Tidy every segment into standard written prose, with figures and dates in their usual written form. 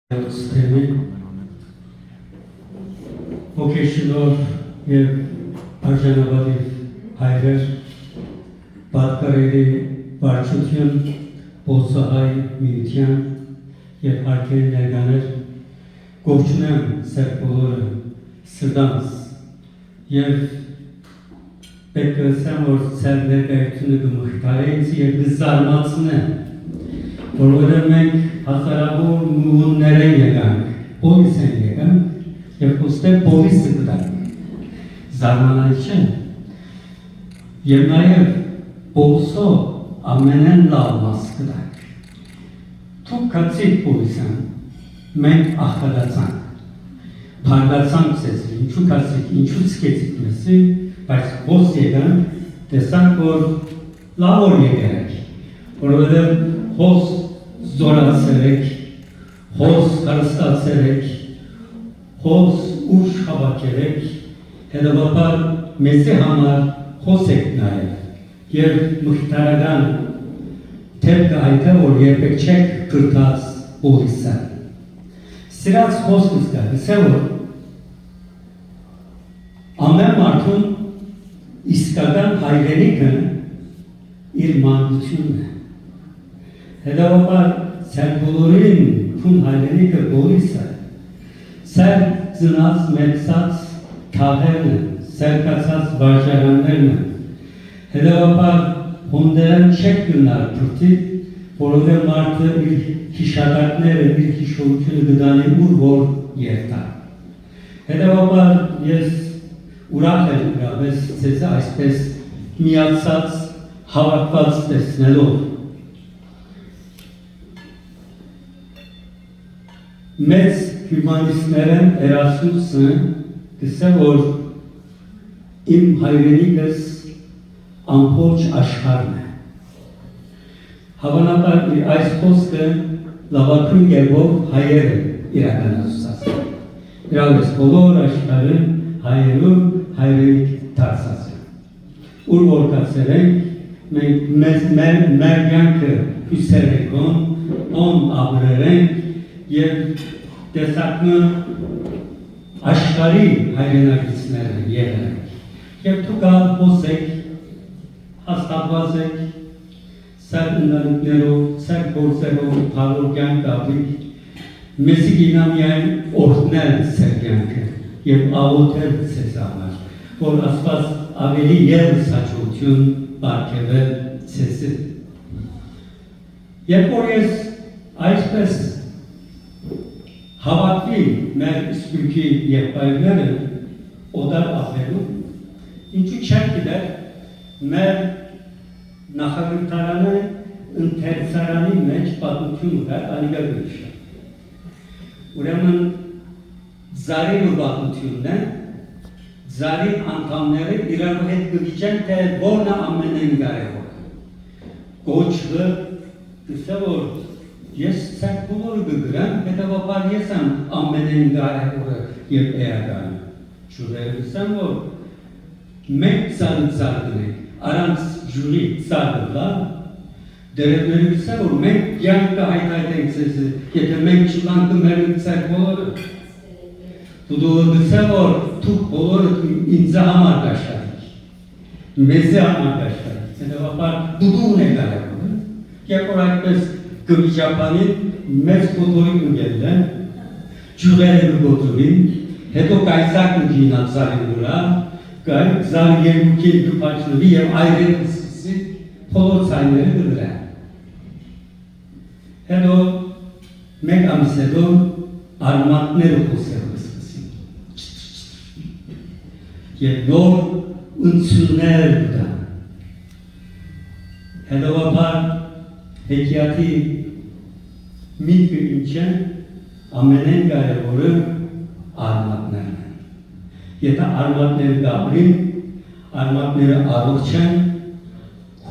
Sistemi vocational եւ արժանավատիվ հայրեր պատկերելի վարչություն Բոսահայ միության եւ հարկերի ներկաներ գովչունեմ սեր բոլորը սրտանց եւ պետք է ասեմ որ սեր ներկայությունը կմխտարենց եւ կզարմացնեն որովհետեւ մենք հազարավոր նույններ են եկանք, պոլիս են եկանք և ուստեղ պոլիսը կտանք, զարմանալի չէ և նաև պոլսով ամենեն լավ մաս կտանք։ Թուք կացիք պոլիսան, մենք աղկադացանք, բարգացանք սեզրի, ինչու կացիք, ինչու սկեցիք մեսի, բայց ոս եկանք, տեսանք, որ լավ որ եկանք, որովհետև հոս զորացել եք, հոս հարստացել եք, հոս ուշ հավաքել եք, հետևաբար մեզի համար հոս եք նաև և մխիթարական թեպքը այդ է, որ երբեք չեք կրտած պոլիսը։ Սիրած հոս կստա, գսե որ ամեն մարդուն իսկական հայրենիքը իր մանկությունն է։ Հետևաբար սեր բոլորին քուն հայրենիքը բոլիսը, սեր ծնած մեկսած թաղերն են, սեր կացած վարժարաններն են, հետևաբար հոնդերեն չեք գնար պրտիվ, որովհետև մարդը իր հիշատակները, իր հիշողությունը գդանի ուր որ երտա։ Հետևաբար ես ուրախ եմ գրավես ձեզ այսպես միացած հավաքված տեսնելով մեծ հյումանիստներն Էրասմուսը գսե որ իմ հայրենիքս ամբողջ աշխարհն է։ Հավանաբար այս խոսքը լավագույն կերպով հայերը իրականացրած։ Իրավես բոլոր աշխարհը հայերու հայրենիք դարձած է։ Ուր որ կացել ենք մենք մեր կյանքը հյուսել ենք on ապրենք և տեսակնը աշխարհի հայրենակիցները եղենք և դուք հոսեք, հաստատված եք, սեր ընտանիքներով, սեր գործերով, փառոր կյանք ապրիք, մեզի գինա միայն օրհնել սեր կյանքը և աղոթել ձեզ համար, որ Աստված ավելի ևս հաջողություն պարգևել ձեզ։ Երբ որ ես այսպես հավատվի մեր իսկույքի եղբայրները օդար աղերու, ինչու չենք գիտեր մեր նախագրթարանը ընթերցարանի մեջ պատմություն ուղար անիգա գույշը։ Ուրեմն ձարի ու պատմությունն է, ձարի անդամները իրարու հետ գվիճեն, թե որն է ամենեն կարևոր։ Գոչվը գսե որ ես ցակ բոլորը գգրեմ, հետևաբար ես եմ ամենեն կարևորը և էականը։ Ջուրերը գսեմ, որ մենք ծարդն ենք, առանց ջուրի ծարդը, դերևները գսեմ, որ մենք կյանքը հայտայտենք ձեզ, եթե մենք չկանքը մեր ցակ բոլորը։ Դու գսեմ, որ դուք բոլորը ինձ համար կաշարիք, մեզի համար կաշարիք, հետևաբար դուդուն է կարևորը, և որ այդպես գվիճապանին մեծ կոտորին ուգել են, ջուրերը կգոտորին, հետո կայսակն գինած զարին ուրա, զար երկուքին կպաչնվի և այրեն կսիսի փոլոր ծայները գդրան։ Հետո մեկ ամիս հետո արմատները խոսել կսկսին, և նոր ընցուններ գդան։ Հետովաբար հեքիաթի միտքը ինչ է, ամենեն կարևորը արմատներն են։ Եթե արմատները գաբրին, արմատները առողջ են,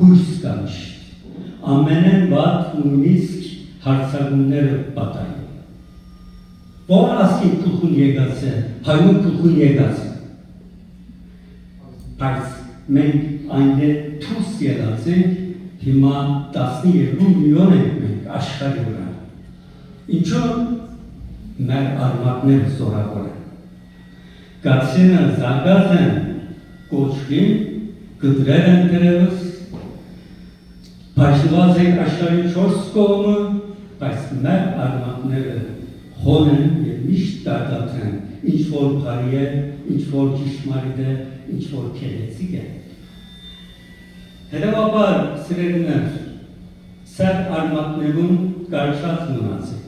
հույս կա միշտ։ Ամենեն վատ նույնիսկ հարցակումները պատային։ Որ ասկին կուլխուն եկած է, հայուն կուլխուն եկած է։ Բայց մենք այնտեղ թուս եղած ենք, հիմա 12 միլիոն ենք մենք աշխարհի վրա։ Ինչու, որովհետև մենք մեր արմատները զորավոր են։ Գացինը զարգաց են կոչվին, գդրել են դրևս, պաշտված են աշխարհի 4 կողմը, բայց մեր արմատները հոն են և միշտ դարձած են, ինչ որ բարի է, ինչ որ ճշմարիտ է, ինչ որ քեղեցիկ է։ Հետևաբար, սիրելիներ, սեր արմատներում կարճած մնացեք։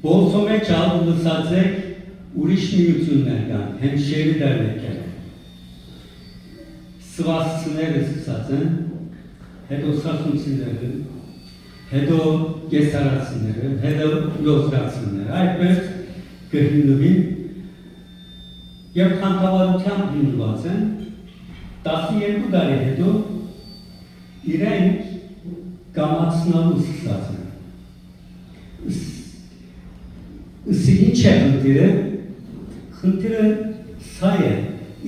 Բոլսո մեջ ալ լսած եք ուրիշ միություններ կան, հենշերի դերնեկել են։ Սվասցները սկսած են, հետո սասունցիները, հետո կեսարացիները, հետո լոզրացիները, այդպես կհիննվին և խանդավարությամբ հիննված են, 12 տարի հետո իրենք կամացնալու սկսած են։ Ըսի ինչ է խնդիրը? Խնդիրը սա է,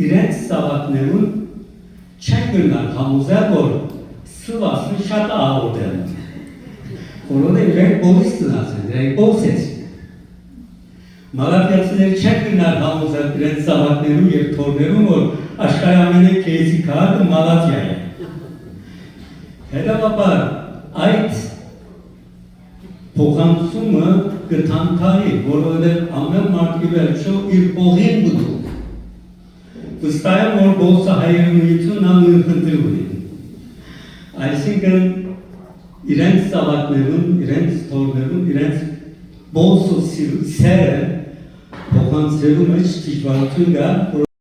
իրենց սավակներուն չեն գնալ համուզել, որ սվասն շատ աղոտ են։ Որոն է իրենք բոլիս տնած են, իրենք բոլսեցին։ Մալատյացիներ չեն գնալ համուզել իրենց սավակներուն և թորներուն, որ աշխարհի ամենը քեզի քաղաքը Մալատիա է։ Հետևաբար այդ փոխանցումը կթանթարի, որովհետև ամեն մարդի վերջո իր փողին գտու։ Վստահ եմ, որ բոլսը հայրենիությունն ամեն խնդիր ունի։ Այսինքն իրենց սավակներուն, իրենց թորներուն, իրենց բոլսը սերը փոխանցելու մեջ դժվարություն կա,